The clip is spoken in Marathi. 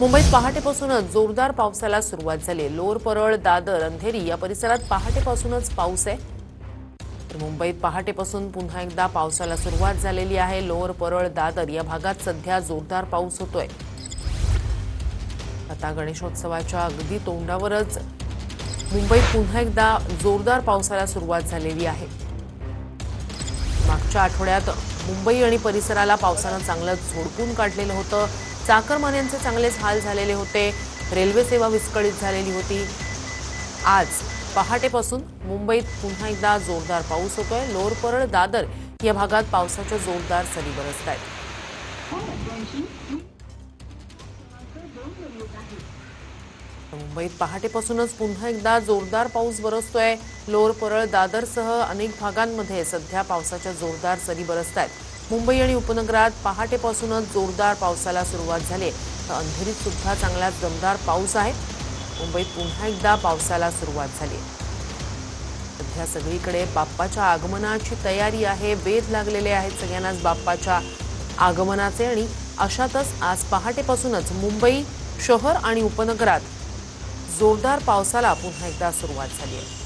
मुंबईत पहाटेपासूनच जोरदार पावसाला सुरुवात झाली। लोअर परळ, दादर, अंधेरी या परिसरात पहाटेपासूनच पाऊस आहे। तर मुंबईत पहाटेपासून पुन्हा एकदा पावसाला सुरुवात झालेली आहे। लोअर परळ, दादर या भागात सध्या जोरदार पाऊस होतोय। आता गणेशोत्सवाच्या अगदी तोंडावरच मुंबईत पुन्हा एकदा जोरदार पावसाला सुरुवात झालेली आहे। मागच्या आठवड्यात मुंबई आणि परिसराला पावसानं चांगलं झोडपून काढलेलं होतं। चाकरमान्यांचे चांगलेच हाल झालेले होते। रेल्वे सेवा विस्कळीत झालेली होती। आज पहाटेपासून मुंबईत पुन्हा एकदा जोरदार पाऊस होतोय। लोअर परळ, दादर या भागात पावसाच्या जोरदार सरी बरसत आहेत। मुंबईत पहाटेपासूनच पुन्हा एकदा जोरदार पाऊस बरसतोय। लोअर परळ, दादरसह अनेक भागांमध्ये सध्या पावसाच्या जोरदार सरी बरसत आहेत। मुंबई आणि उपनगरात पहाटेपासूनच जोरदार पावसाला सुरुवात झाली। तर अंधेरीत सुद्धा चांगला दमदार पाऊस आहे। मुंबईत पुन्हा एकदा पावसाला सुरुवात झाली। सध्या सगळीकडे बाप्पाच्या आगमनाची तयारी आहे। वेध लागलेले आहेत सगळ्यांनाच बाप्पाच्या आगमनाचे आणि अशातच आज पहाटेपासूनच मुंबई शहर आणि उपनगरात जोरदार पावसाला पुन्हा एकदा सुरुवात झाली आहे।